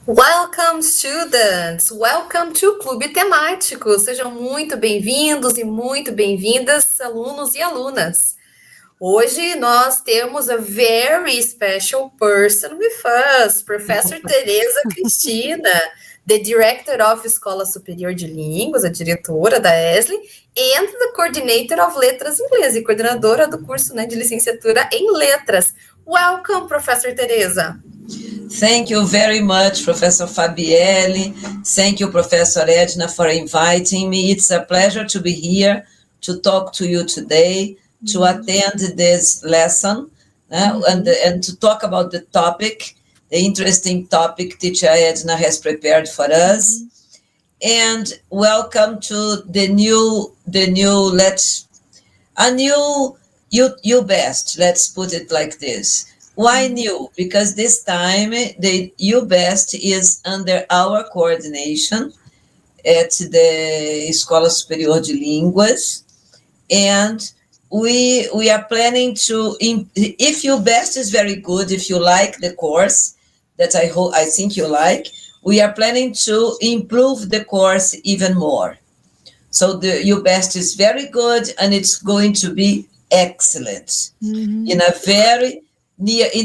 Welcome, students! Welcome to Clube Temático! Sejam muito bem-vindos e muito bem-vindas, alunos e alunas. Hoje nós temos a very special person with us, Professor Tereza Cristina, the Director of Escola Superior de Línguas, a diretora da ESLI, and the Coordinator of Letras Inglês, e coordenadora do curso de licenciatura em Letras. Welcome, Professor Tereza! Thank you very much, Professor Fabielle. Thank you, Professor Edna, for inviting me. It's a pleasure to be here to talk to you today, to attend this lesson, and to talk about the topic, the interesting topic teacher Edna has prepared for us. And welcome to the new you best, let's put it like this. Why new? Because this time the UBEST is under our coordination at the Escola Superior de Línguas, and we are planning to, if UBEST is very good, if you like the course that I think you like, we are planning to improve the course even more. So the UBEST is very good, and it's going to be excellent in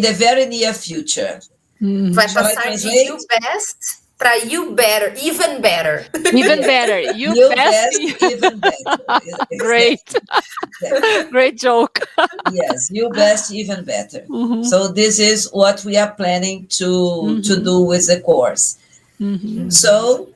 the very near future. Vai passar de you best para you better, even better. Even better. You best, even better. Great. Great joke. Yes, you best, even better. So this is what we are planning to do with the course. So,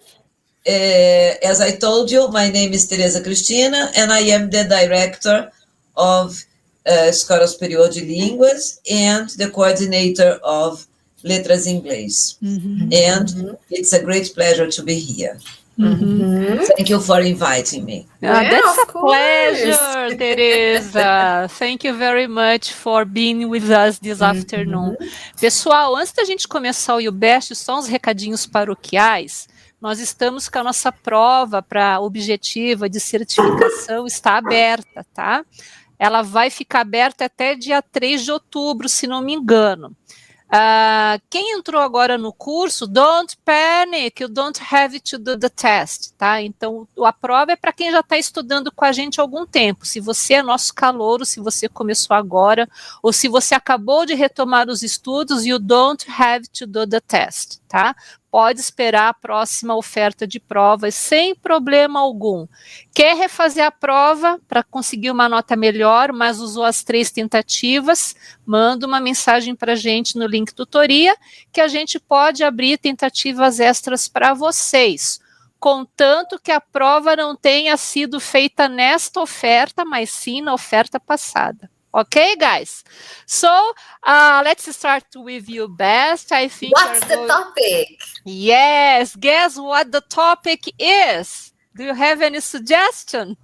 as I told you, my name is Tereza Cristina, and I am the director of Escola Superior de Línguas and the coordinator of Letras Inglês. And it's a great pleasure to be here. Thank you for inviting me. That's a pleasure, Tereza. Thank you very much for being with us this afternoon. Pessoal, antes da gente começar o UBEST, só uns recadinhos paroquiais. Nós estamos com a nossa prova para objetiva de certificação está aberta, tá? Ela vai ficar aberta até dia 3 de outubro, se não me engano. Quem entrou agora no curso, don't panic, you don't have to do the test, tá? Então, a prova é para quem já está estudando com a gente há algum tempo. Se você é nosso calouro, se você começou agora, ou se você acabou de retomar os estudos, you don't have to do the test, tá? Pode esperar a próxima oferta de provas sem problema algum. Quer refazer a prova para conseguir uma nota melhor, mas usou as 3 tentativas, manda uma mensagem para a gente no link tutoria, que a gente pode abrir tentativas extras para vocês, contanto que a prova não tenha sido feita nesta oferta, mas sim na oferta passada. Okay, guys? So, let's start with you best. I think. What's the topic? Yes, guess what the topic is? Do you have any suggestion?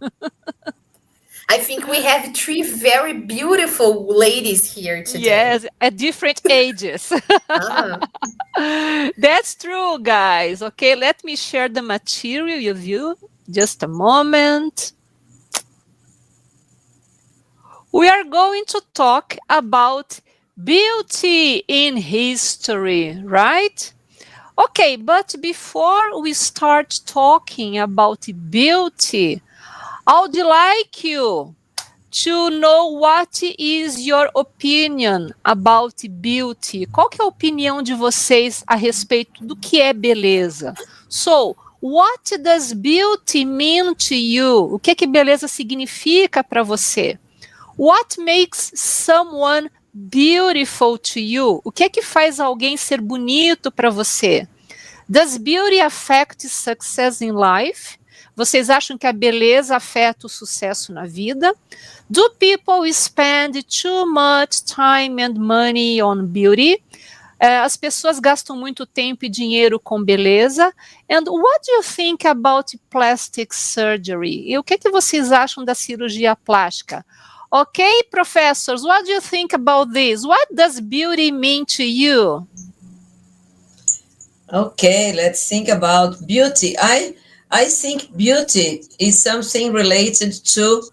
I think we have 3 very beautiful ladies here today. Yes, at different ages. That's true, guys. Okay, let me share the material with you. Just a moment. We are going to talk about beauty in history, right? Okay, but before we start talking about beauty, I would like you to know what is your opinion about beauty. Qual que é a opinião de vocês a respeito do que é beleza? So, what does beauty mean to you? O que beleza significa para você? What makes someone beautiful to you? O que faz alguém ser bonito para você? Does beauty affect success in life? Vocês acham que a beleza afeta o sucesso na vida? Do people spend too much time and money on beauty? As pessoas gastam muito tempo e dinheiro com beleza. And what do you think about plastic surgery? E o que vocês acham da cirurgia plástica? Okay, professors, what do you think about this? What does beauty mean to you? Okay, let's think about beauty. I think beauty is something related to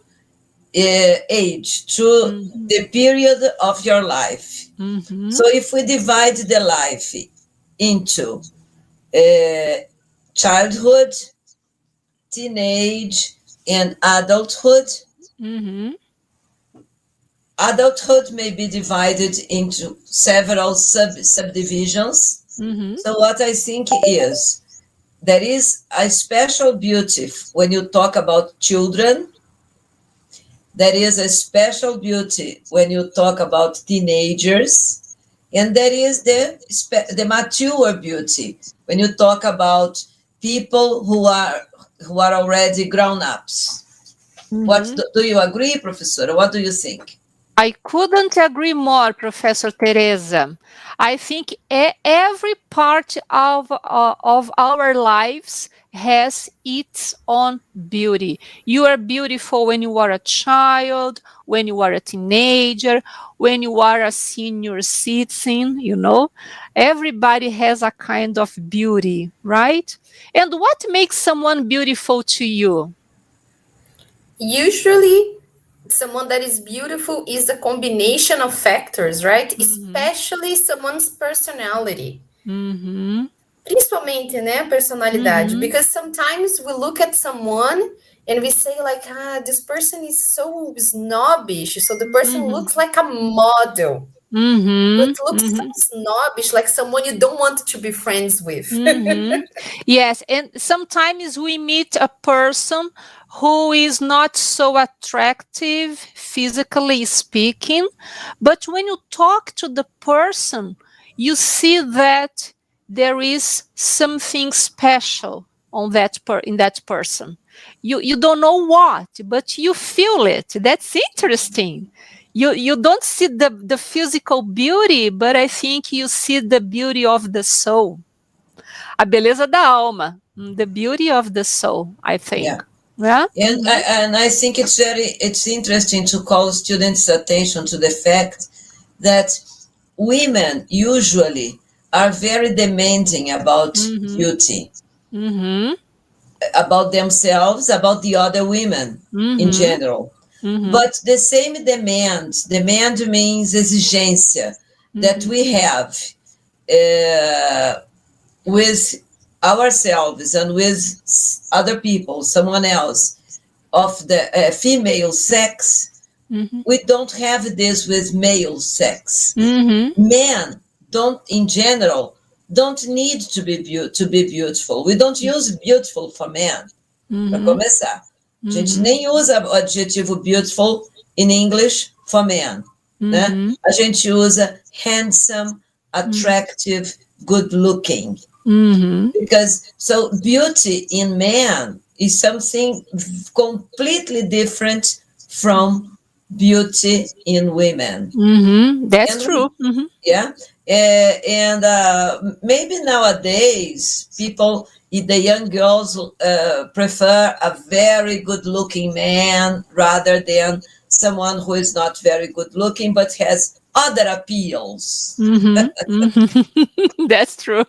age, to the period of your life. So if we divide the life into childhood, teenage, and adulthood. Mm-hmm. Adulthood may be divided into several subdivisions. Mm-hmm. So what I think is there is a special beauty when you talk about children. There is a special beauty when you talk about teenagers. And there is the mature beauty when you talk about people who are already grown-ups. What Mm-hmm. do you agree, Professor? What do you think? I couldn't agree more, Professor Teresa. I think every part of our lives has its own beauty. You are beautiful when you are a child, when you are a teenager, when you are a senior citizen, you know. Everybody has a kind of beauty, right? And what makes someone beautiful to you? Usually, someone that is beautiful is a combination of factors, right? Mm-hmm. Especially someone's personality. Mm-hmm. Principalmente, né, personalidade. Mm-hmm. Because sometimes we look at someone and we say like, this person is so snobbish. So the person Mm-hmm. looks like a model, but Mhm, looks so mhm, snobbish, like someone you don't want to be friends with. mhm. Yes, and sometimes we meet a person who is not so attractive, physically speaking, but when you talk to the person, you see that there is something special on in that person. You don't know what, but you feel it. That's interesting. You don't see the physical beauty, but I think you see the beauty of the soul. A beleza da alma. The beauty of the soul, I Yeah. think. Yeah? And I think it's interesting to call students' attention to the fact that women usually are very demanding about Mm-hmm. beauty, Mm-hmm. about themselves, about the other women in Mm-hmm. general. Mm-hmm. But the same demand means exigência that Mm-hmm. we have uh, with ourselves and with other people, someone else of the female sex. Mm-hmm. We don't have this with male sex. Mm-hmm. Men don't, in general, don't need to be beautiful. We don't use beautiful for men, para Mm-hmm. começar. A gente Mm-hmm. nem usa o adjetivo beautiful in English for men, né? Mm-hmm. A gente usa handsome, attractive, good looking. Mm-hmm. Because so beauty in man is something completely different from beauty in women. Mm-hmm. That's And we, true. Mm-hmm. yeah, and maybe nowadays people, the young girls prefer a very good looking man rather than someone who is not very good looking but has other appeals. Mm-hmm. Mm-hmm. That's true.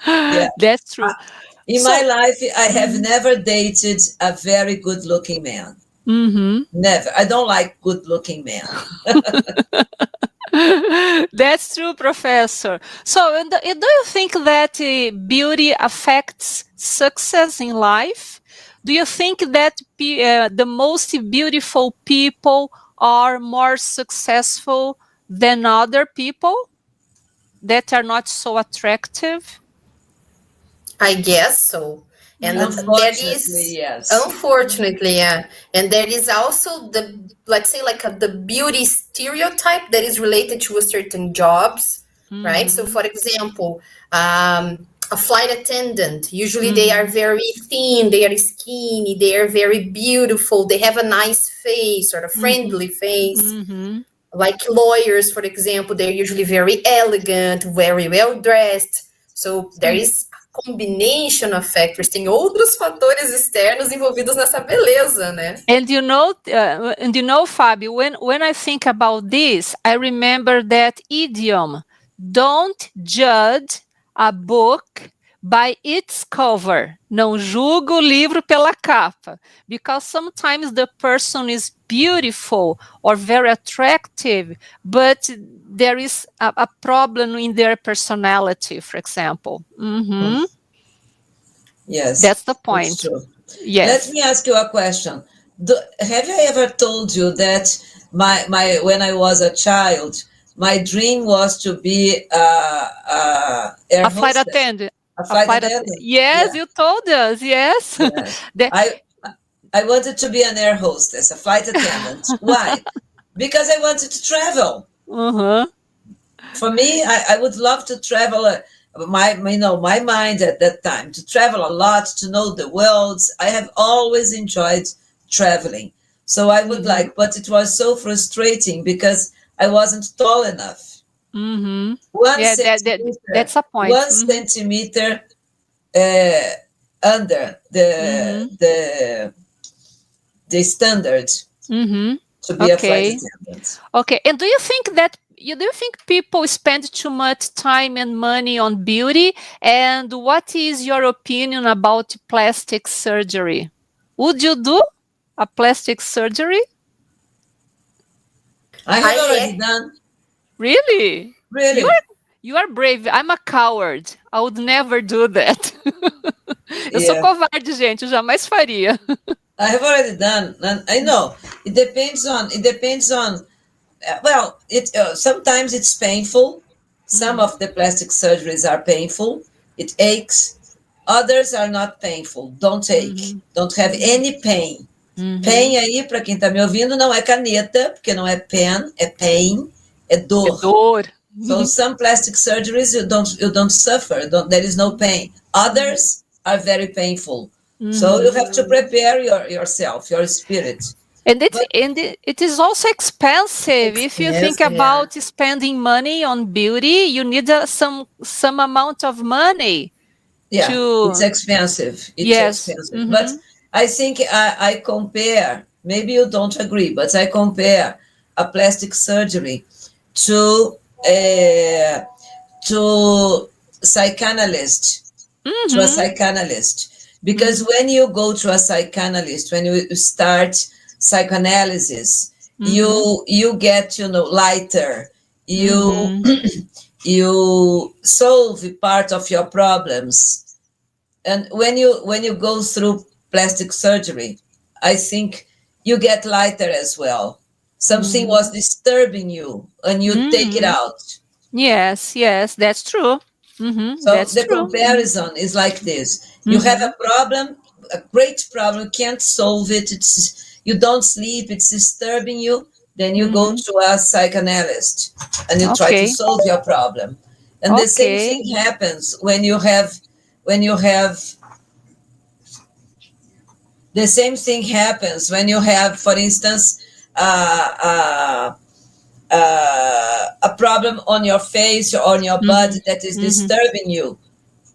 Yeah. That's true. In my So, life, I have mm-hmm. never dated a very good looking man. Mm-hmm. Never. I don't like good looking men. That's true, Professor. So, do you think that beauty affects success in life? Do you think that the most beautiful people are more successful than other people that are not so attractive? I guess so. And Mm-hmm. there Unfortunately, is, yes. unfortunately, yeah. And there is also let's say, like the beauty stereotype that is related to a certain jobs, right? So, Mm-hmm. for example, a flight attendant, usually they are Mm-hmm. very thin, they are skinny, they are very beautiful, they have a nice face or a friendly face. Mm-hmm. Like lawyers, for example, they're usually very elegant, very well dressed. So there is a combination of factors. Tem outros fatores externos envolvidos nessa beleza, né? And you know, Fabio, when I think about this, I remember that idiom: "Don't judge a book by its cover." Não julga o livro pela capa, because sometimes the person is beautiful or very attractive, but there is a problem in their personality, for example. Mm-hmm. Yes, That's the it's point. true. Let Yes. me ask you a question. Have I ever told you that my when I was a child, my dream was to be a air A flight hostess, attendant. a A flight flight attendant? Yeah, Yes, you told us. Yes. yeah. The- I I wanted to be an air hostess, a flight attendant. Why? Because I wanted to travel. uh-huh. For me, I would love to travel. My mind at that time to travel a lot, to know the world. I have always enjoyed traveling, so I would Mm-hmm. like, but it was so frustrating because I wasn't tall enough. Mm-hmm. One Yeah, centimeter, that's a point. one Mm-hmm. centimeter uh, under Mm-hmm. the standard Mm-hmm. to be a flight Okay. attendant. Okay. And do you think people spend too much time and money on beauty? And what is your opinion about plastic surgery? Would you do a plastic surgery? I have already I done. Really? You Really, are you are brave. I'm a coward. I would never do that. Eu sou yeah. covarde, gente. Eu jamais faria. I have already done, and I know it depends on. It depends on. Well, it sometimes it's painful. Some Uhum, of the plastic surgeries are painful. It aches. Others are not painful. Don't ache. uhum, Don't have uhum, any pain. uhum. Pain aí, para quem está me ouvindo, não é caneta, porque não é pen, é pain, é É dor. dor. So some plastic surgeries you don't suffer. There is no pain. Uhum, Others are very painful. So you uhum. have to prepare yourself, your spirit. But It is also expensive. If you think expensive, yeah. about spending money on beauty, you need some amount of money yeah, it's to expensive. It's yes. expensive. But Mm-hmm, I think I compare. Maybe you don't agree, but I compare a plastic surgery to uh, to psychanalist to a mm-hmm, psychanalyst, because mm-hmm, when you go to a psychanalist, when you start psychoanalysis, mm-hmm, you get lighter. You mm-hmm. you solve part of your problems, and when you go through plastic surgery, I think you get lighter as well. Something was Mm-hmm. disturbing you and you take it Mm-hmm. out. Yes, yes, that's true. Mm-hmm, So that's the true. Mm-hmm. comparison is like this: you have Mm-hmm. a problem, a great problem, can't solve it. You don't sleep, it's disturbing you. Then you go Mm-hmm. to a psychoanalyst and you try to Okay. solve your problem. And the same Okay. thing happens when you have the same thing happens when you have, for instance, uh, uh, a problem on your face or on your Mm-hmm. body that is Mm-hmm. disturbing you,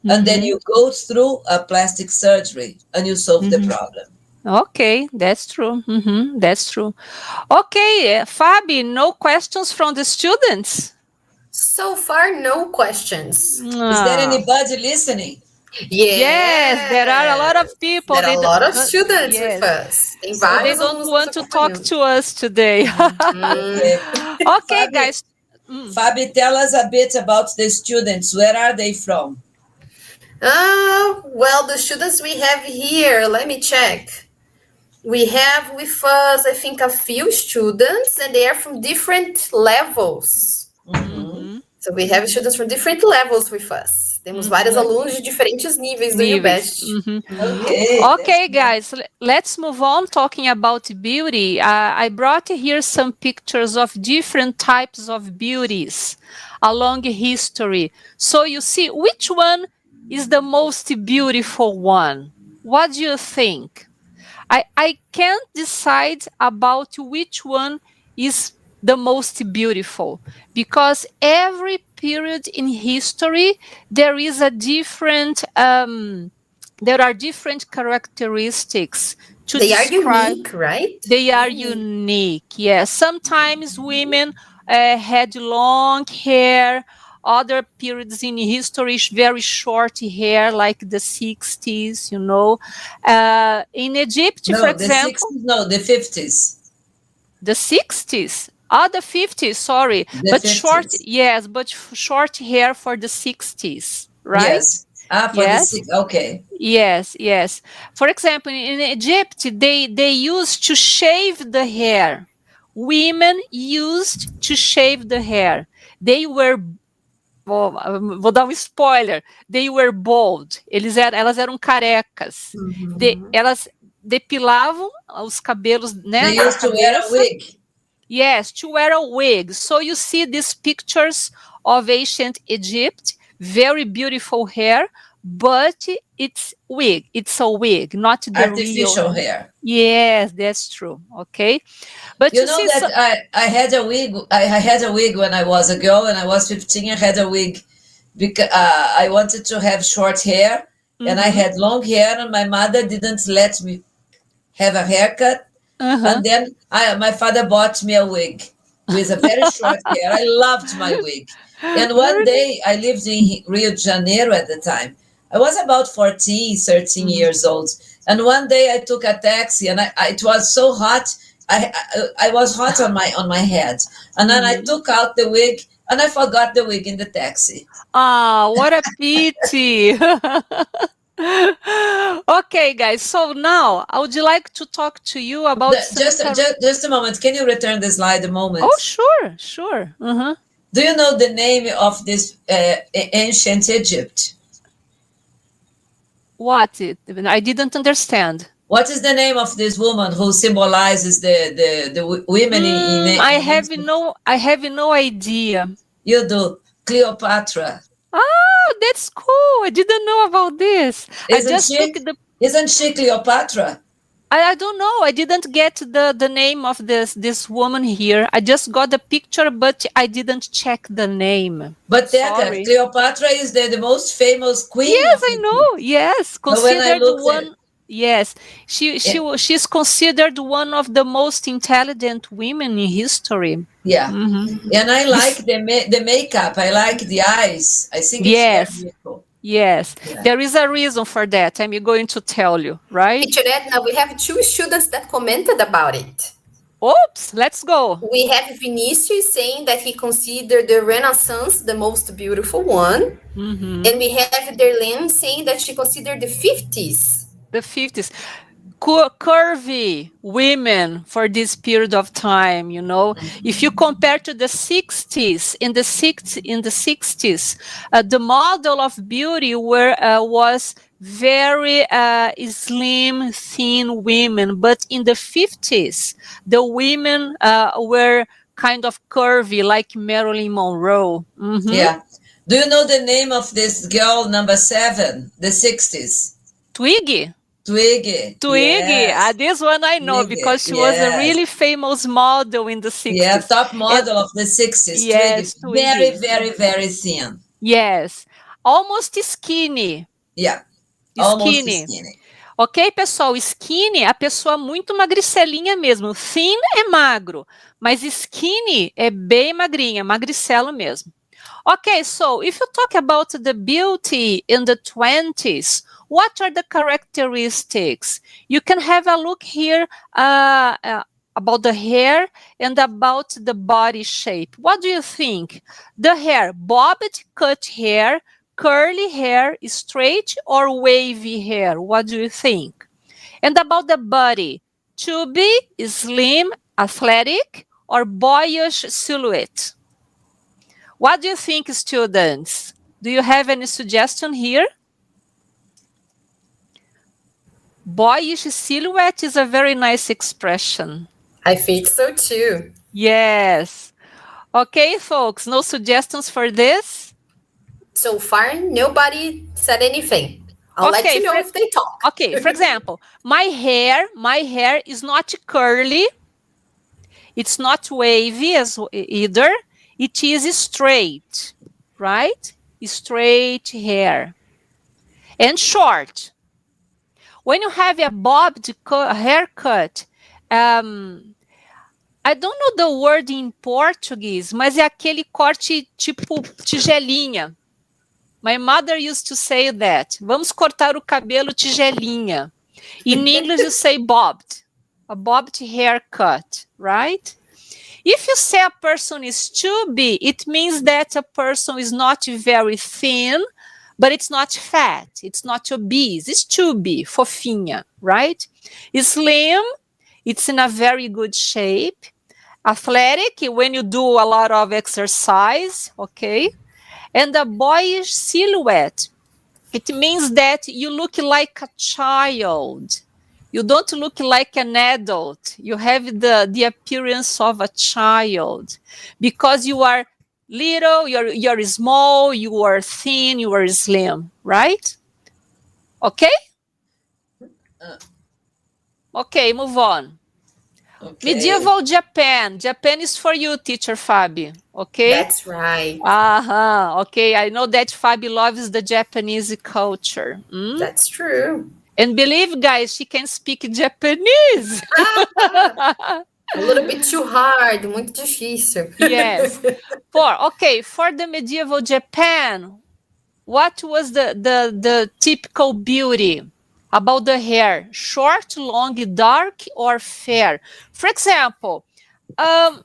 and then Mm-hmm. you go through a plastic surgery and you solve the Mm-hmm. problem. Okay, that's true. Mm-hmm. That's true. Okay, Fabi, no questions from the students? So far, no questions. Is there Ah, anybody listening? yes, there are a lot of Yes, people. there are a lot of But students with yes, us. Tem so they vários don't alunos nos want to talk acompanhando. to us today. Uhum. Okay. Okay, Fabi, guys. Mm. Fabi, tell us a bit about the students. Where are they from? Well, the students we have here, let me check. We have with us, I think, a few students, and they are from different levels. Uhum. Mm-hmm. So we have Mm-hmm. students from different levels with us. Temos vários Mm-hmm. alunos de diferentes níveis do Níveis. UBEST. Mm-hmm. Uhum. Okay, that's Okay, good. guys, let's move on talking about beauty. I brought here some pictures of different types of beauties along history. So you see which one is the most beautiful one. What do you think? I can't decide about which one is the most beautiful because every period in history there is a different there are different characteristics to They are describe. unique, right? They are Unique. unique. Yes, sometimes women had long hair. Other periods in history, very short hair, like the 60s, you know. In Egypt, for No, the example, 60s, no, the 50s. the 60s, the 50s, sorry, The but short, 50s. yes, but short hair for the 60s, right? Yes. For the Yes. sick. Okay. Yes, yes. For example, in Egypt, they used to shave the hair. Women used to shave the hair. They were, vou dar um spoiler. They were bald. Elas eram carecas. Elas depilavam os cabelos, né, They da used to wear a cabeça. wig. Yes, to wear a wig. So you see these pictures of ancient Egypt, very beautiful hair, but it's wig. It's a wig, not the real Artificial hair. hair. Yes, that's true. Okay, but You you know see, that I had a wig. I had a wig when I was a girl. When I was 15, I had a wig because I wanted to have short hair, and I had long hair, and my mother didn't let me have a haircut. And then my father bought me a wig with a very short hair. I loved my wig. And one Really? day, I lived in Rio de Janeiro at the time. I was about 14, 13 years old. And one day I took a taxi, and it was so hot. I was hot on my head. And then I took out the wig, and I forgot the wig in the taxi. Ah, what a pity. Okay, guys. So now I would like to talk to you about some Just a moment. Can you return the slide a moment? Oh, sure, sure. Do you know the name of this ancient Egypt? What? I didn't understand. What is the name of this woman who symbolizes the women I have no idea. You do. Cleopatra. Oh, that's cool. I didn't know about this. I Isn't just took she? the Isn't she Cleopatra? I don't know. I didn't get the name of this woman here. I just got the picture, but I didn't check the name. But Sorry. Cleopatra is the most famous queen Yes, of I know. Egypt. Yes, But when I considered looked at one. Yes, she's considered one of the most intelligent women in history. yeah, and I like This- the makeup. I like the eyes. I think it's very yes, beautiful. yes. Yeah. There is a reason for that. I'm going to tell you, right? Teacher Edna, we have two students that commented about it. Oops, let's go. We have Vinicius saying that he considered the Renaissance the most beautiful one. And we have Derlene saying that she considered the 50s. The 50s. Curvy women for this period of time, you know. If you compare to the 60s, in the 60s, the model of beauty was very slim, thin women, but in the 50s, the women were kind of curvy, like Marilyn Monroe. Yeah. Do you know the name of this girl, number 7, the 60s? Twiggy. Twiggy. Twiggy. Yes. This one I know Twiggy. because she was a Yes. really famous model in the 60s. Yeah, top model And of the 60s. yes, Twiggy. Very, Twiggy. very, very thin. Yes. Almost skinny. Yeah. Almost Skinny. skinny. Ok, pessoal? Skinny é a pessoa muito magricelinha mesmo. Thin é magro, mas skinny é bem magrinha, magricelo mesmo. Okay, so if you talk about the beauty in the 20s, what are the characteristics? You can have a look here about the hair and about the body shape. What do you think? The hair, bobbed cut hair, curly hair, straight or wavy hair? What do you think? And about the body, chubby, slim, athletic, or boyish silhouette? What do you think, students? Do you have any suggestion here? Boyish silhouette is a very nice expression. I think so too. Yes. Okay, folks, no suggestions for this? So far, nobody said anything. I'll let you know if they talk. Okay, for example, my hair is not curly. It's not wavy as either. It is straight, right? Straight hair. And short. When you have a bobbed haircut, I don't know the word in Portuguese, mas é aquele corte tipo tigelinha. My mother used to say that. Vamos cortar o cabelo tigelinha. In English, you say bobbed. A bobbed haircut, right? If you say a person is chubby, it means that a person is not very thin, but it's not fat, it's not obese, it's chubby, fofinha, right? Slim, it's in a very good shape. Athletic, when you do a lot of exercise, okay? And a boyish silhouette, it means that you look like a child. You don't look like an adult. You have the appearance of a child because you are little, you're small, you are thin, you are slim, right? Okay? Uh, Okay, move on. okay. Medieval Japan. Japan is for you, teacher Fabi. Okay? That's right. Okay, I know that Fabi loves the Japanese culture. That's true. And believe, guys, she can speak Japanese. A little bit too hard, muito difícil. Yes. For the medieval Japan, what was the typical beauty about the hair? Short, long, dark, or fair? For example, can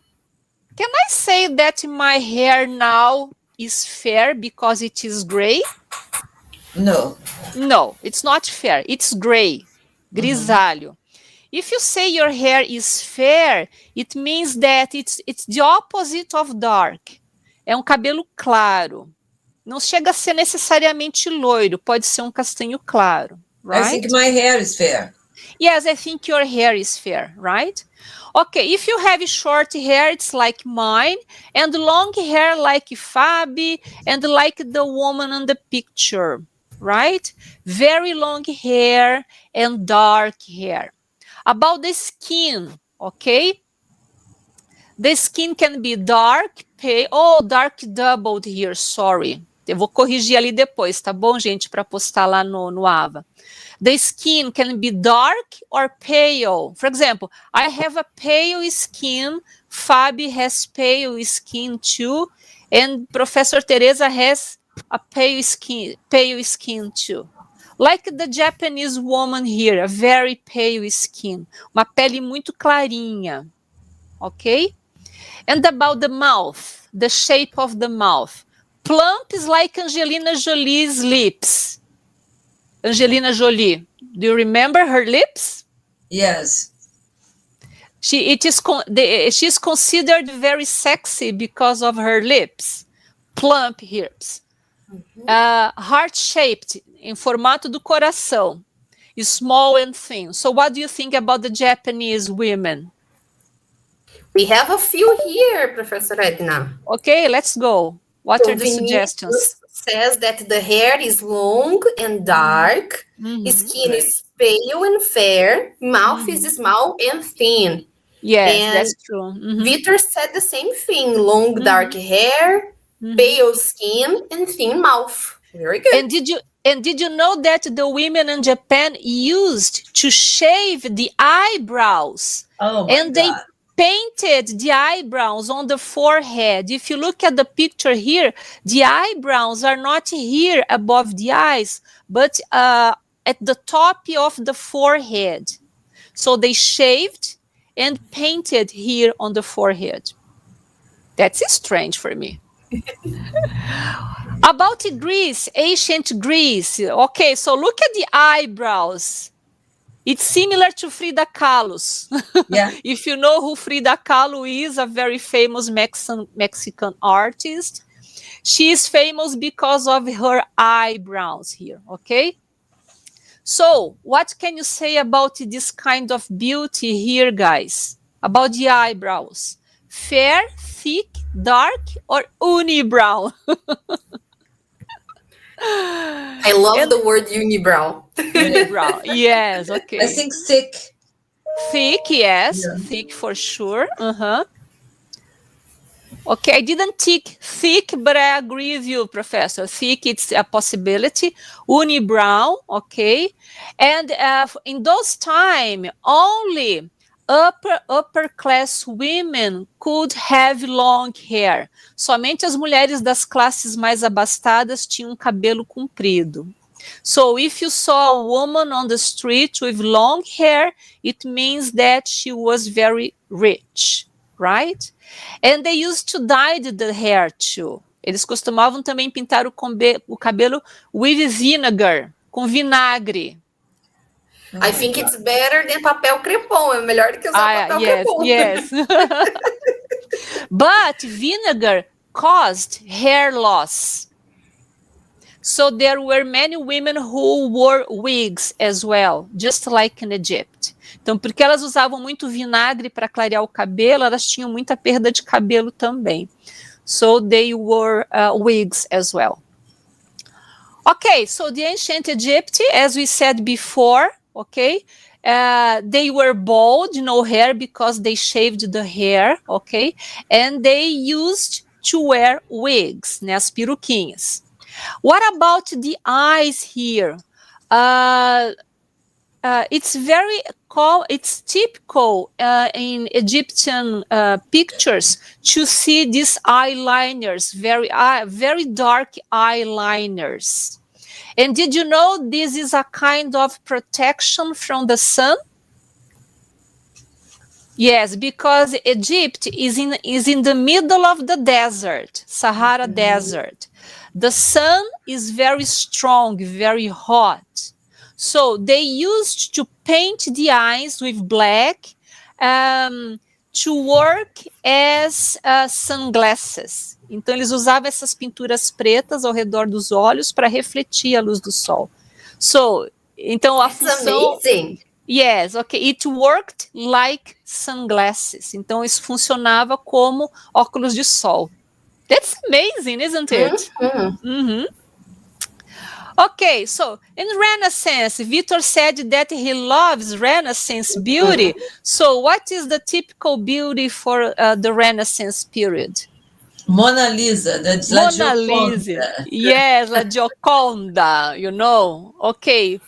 I say that my hair now is fair because it is gray? No. No, it's not fair. It's gray, grisalho. If you say your hair is fair, it means that it's the opposite of dark. É um cabelo claro. Não chega a ser necessariamente loiro, pode ser um castanho claro, I think right? my hair is fair. Yes, I think your hair is fair, right? Okay, if you have short hair, it's like mine, and long hair like Fabi, and like the woman on the picture, right? Very long hair and dark hair. About the skin, okay? The skin can be dark, pale. Oh, dark doubled here, sorry. Eu vou corrigir ali depois, tá bom, gente? Para postar lá no Ava. The skin can be dark or pale. For example, I have a pale skin. Fabi has pale skin too. And Professor Teresa has a pale skin too. Like the Japanese woman here, a very pale skin. Uma pele muito clarinha. Okay? And about the mouth, the shape of the mouth. Plump is like Angelina Jolie's lips. Angelina Jolie, do you remember her lips? Yes. She's considered very sexy because of her lips. Plump hips. Heart-shaped, em formato do coração. Small and thin. So what do you think about the Japanese women? We have a few here, Professor Edna. Okay, let's go. What So are the suggestions? says that the hair is long and dark, skin Right. is pale and fair, mouth is small and thin. Yes, And that's true. Victor said the same thing: long dark hair, pale skin, and thin mouth. Very good. And did you know that the women in Japan used to shave the eyebrows? Oh my And they God. painted the eyebrows on the forehead. If you look at the picture here, the eyebrows are not here above the eyes, but at the top of the forehead. So they shaved and painted here on the forehead. That's strange for me. About Greece, ancient Greece. Okay, so look at the eyebrows. It's similar to Frida Kahlo's. Yeah. If you know who Frida Kahlo is, a very famous Mexican artist. She is famous because of her eyebrows here, okay? So, what can you say about this kind of beauty here, guys? About the eyebrows? Fair, thick, dark, or unibrow? I love the word unibrow. Unibrow, yes, okay. I think thick. Thick, yes, thick for sure. Okay, I didn't tick thick, but I agree with you, Professor. Thick, it's a possibility. Unibrow, okay. And in those time, only upper class women could have long hair. Somente as mulheres das classes mais abastadas tinham cabelo comprido. So if you saw a woman on the street with long hair, it means that she was very rich, right? And they used to dye the hair too. Eles costumavam também pintar o cabelo with vinegar, com vinagre. I think it's better than papel crepom. É melhor do que usar papel crepom. Yes. But vinegar caused hair loss. So there were many women who wore wigs as well, just like in Egypt. Então, porque elas usavam muito vinagre para clarear o cabelo, elas tinham muita perda de cabelo também. So they wore wigs as well. Okay, so the ancient Egypt, as we said before, okay, they were bald, no hair, because they shaved the hair, okay, and they used to wear wigs, né, as peruquinhas. What about the eyes here? It's very it's typical in Egyptian pictures to see these eyeliners, very dark eyeliners. And did you know this is a kind of protection from the sun? Yes, because Egypt is in the middle of the desert, Sahara Desert. The sun is very strong, very hot. So they used to paint the eyes with black to work as sunglasses. Então eles usavam essas pinturas pretas ao redor dos olhos para refletir a luz do sol. So, então a função... Amazing. Yes, okay. It worked like sunglasses. Então isso funcionava como óculos de sol. That's amazing, isn't it? Okay, so in Renaissance, Victor said that he loves Renaissance beauty. So what is the typical beauty for the Renaissance period? Mona Lisa, that's La Gioconda. Yes, La Gioconda, you know. Okay,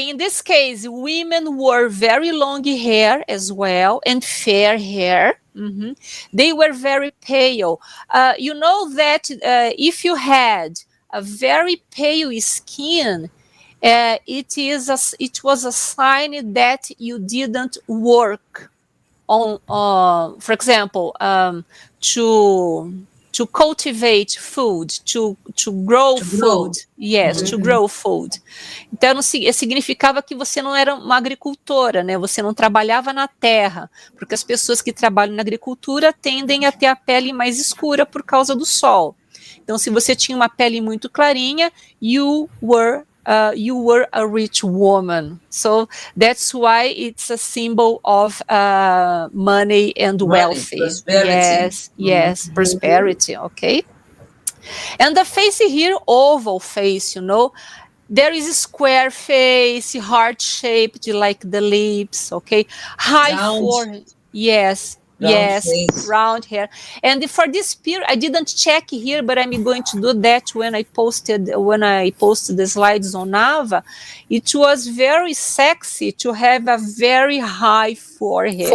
in this case, women wore very long hair as well and fair hair. They were very pale. You know that if you had a very pale skin, it was a sign that you didn't work on, for example, to cultivate food, to grow food. Yes, to grow food. Então, significava que você não era uma agricultora, né? Você não trabalhava na terra, porque as pessoas que trabalham na agricultura tendem a ter a pele mais escura por causa do sol. Então, se você tinha uma pele muito clarinha, you were a rich woman. So that's why it's a symbol of money and wealthy. Prosperity. Yes, prosperity, okay? And the face here, oval face, you know. There is a square face, heart-shaped like the lips, okay? High forehead. Yes, round hair. And for this period, I didn't check here, but I'm going to do that when I posted the slides on Nava. It was very sexy to have a very high forehead.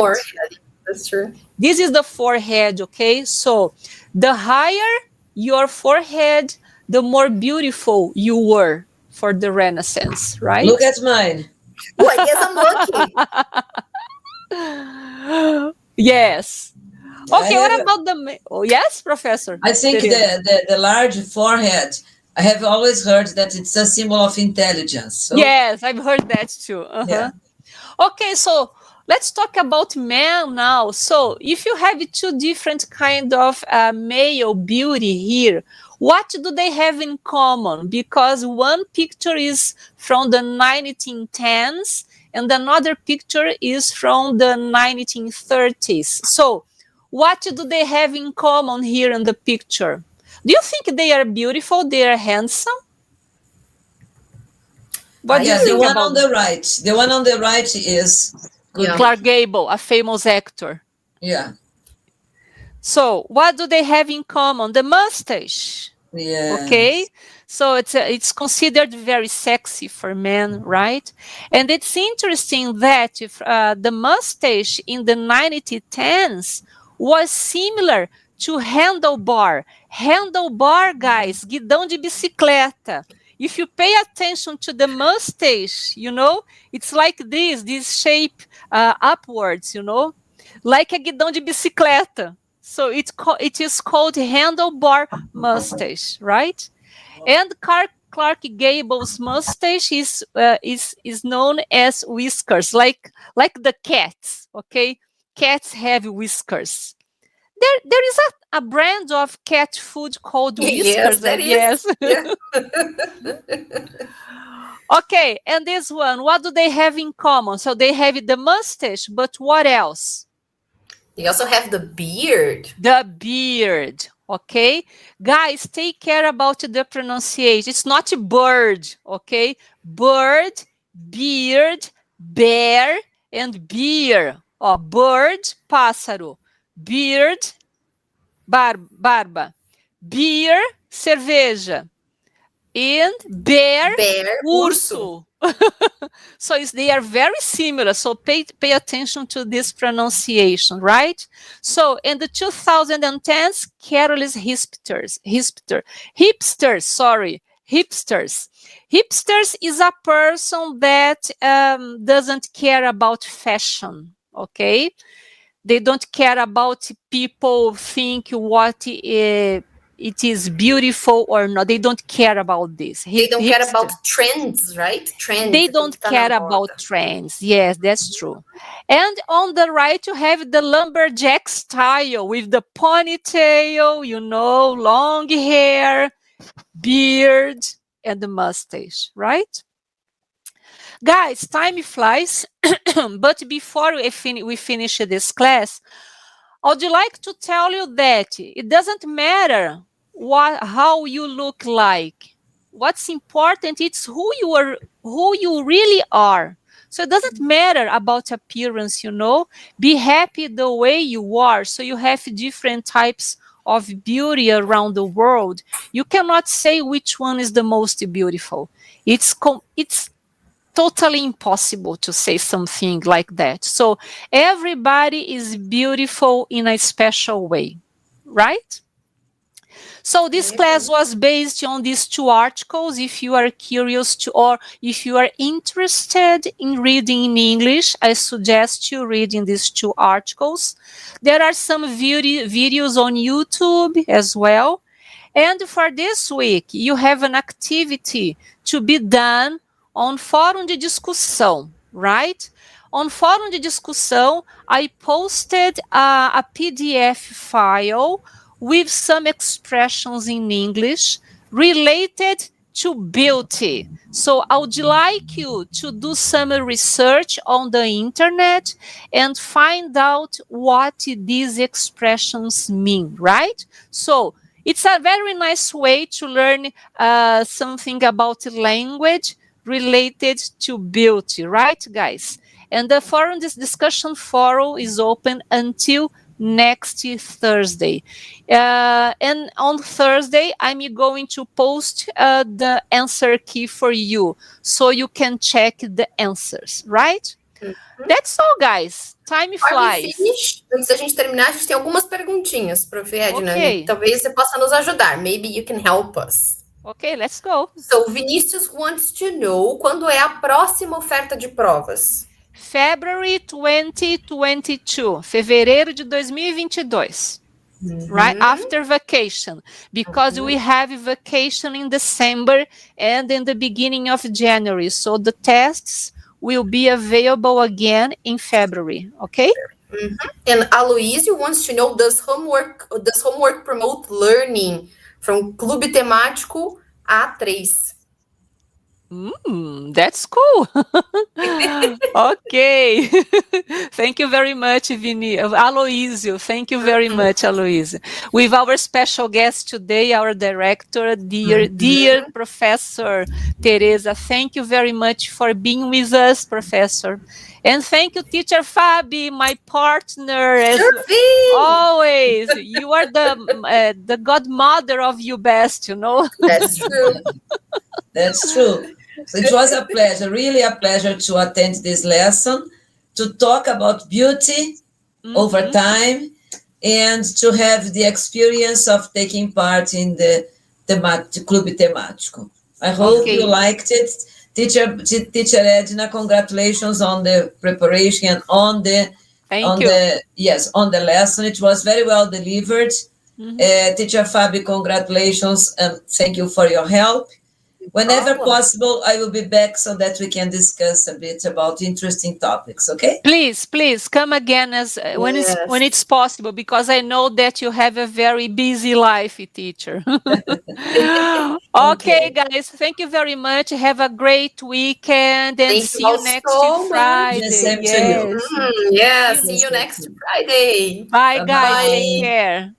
That's true. This is the forehead, okay? So the higher your forehead, the more beautiful you were for the Renaissance, right? Look at mine. Oh, I guess I'm lucky. Yes. Okay, what about yes, Professor? I think the large forehead, I have always heard that it's a symbol of intelligence. So. Yes, I've heard that too. Yeah. Okay, so let's talk about men now. So if you have two different kind of male beauty here, what do they have in common? Because one picture is from the 1910s, and another picture is from the 1930s. So what do they have in common here in the picture? Do you think they are beautiful? They are handsome? What do you think the one about on the right? The one on the right is Clark Gable, a famous actor. Yeah. So what do they have in common? The mustache. Yeah. Okay. So it's considered very sexy for men, right? And it's interesting that the mustache in the 1910s was similar to handlebar. Handlebar, guys, guidão de bicicleta. If you pay attention to the mustache, you know, it's like this shape upwards, you know, like a guidão de bicicleta. So it is called handlebar mustache, right? And Clark Gable's mustache is known as whiskers, like the cats. Okay, cats have whiskers. There is a brand of cat food called Yes, Whiskers, I that is. guess. Yeah. Okay, and this one, what do they have in common? So they have the mustache, but what else? They also have the beard. The beard. Okay, guys, take care about the pronunciation. It's not a bird. Okay, bird, beard, bear, and beer. Ó, bird, pássaro. Beard, barba. Beer, cerveja. And bear, Bear, urso. urso. So they are very similar. So pay attention to this pronunciation, right? So in the 2010s, Carol's hipsters. Hipsters is a person that doesn't care about fashion. Okay, they don't care about people think what it is beautiful or not. They don't care about this. They don't care about Hipster. trends, right? Trends. They Tudo don't que tá na care about moda. trends. Yes, that's true. And on the right, you have the lumberjack style with the ponytail, long hair, beard, and the mustache, right? Guys, time flies. But before we finish this class, I would like to tell you that it doesn't matter how you look like. What's important is who you really are. So it doesn't matter about appearance, Be happy the way you are. So you have different types of beauty around the world. You cannot say which one is the most beautiful. It's totally impossible to say something like that. So everybody is beautiful in a special way, right? So this class was based on these two articles. If you are curious or if you are interested in reading in English, I suggest you reading these two articles. There are some videos on YouTube as well. And for this week, you have an activity to be done on Fórum de Discussão, right? On Fórum de Discussão, I posted a PDF file with some expressions in English related to beauty. So I would like you to do some research on the internet and find out what these expressions mean, right? So it's a very nice way to learn something about language related to beauty, right, guys? And this discussion forum is open until next Thursday. And on Thursday, I'm going to post the answer key for you, so you can check the answers, right? That's all, guys. Time flies. Finish. Antes da gente terminar, a gente tem algumas perguntinhas, Prof. Edna. Okay. Talvez você possa nos ajudar. Maybe you can help us. Okay, let's go. So, Vinícius wants to know quando é a próxima oferta de provas. February 2022, fevereiro de 2022. Right after vacation, because we have vacation in December and in the beginning of January. So the tests will be available again in February. Okay. And Aloysio wants to know, does homework promote learning from Clube Temático A3? That's cool. Okay. Thank you very much, Aloysio. Thank you very much, Aloysio. With our special guest today, our director, dear Professor Teresa. Thank you very much for being with us, Professor. And thank you, Teacher Fabi, my partner, as always. You are the godmother of UBEST, That's true. That's true. So it was a pleasure, really a pleasure to attend this lesson, to talk about beauty over time, and to have the experience of taking part in the Clube Temático. I hope you liked it. Teacher Edna, congratulations on the preparation and on the Thank you. On the lesson. It was very well delivered. Teacher Fabi, congratulations and thank you for your help. Whenever possible, I will be back so that we can discuss a bit about interesting topics, okay? Please come again as when it's possible, because I know that you have a very busy life, teacher. Okay, guys, thank you very much. Have a great weekend and Thank you see all you next so much. The Friday. same to you. Yeah, See see you you. next Friday. Bye, guys. Take Bye-bye. care.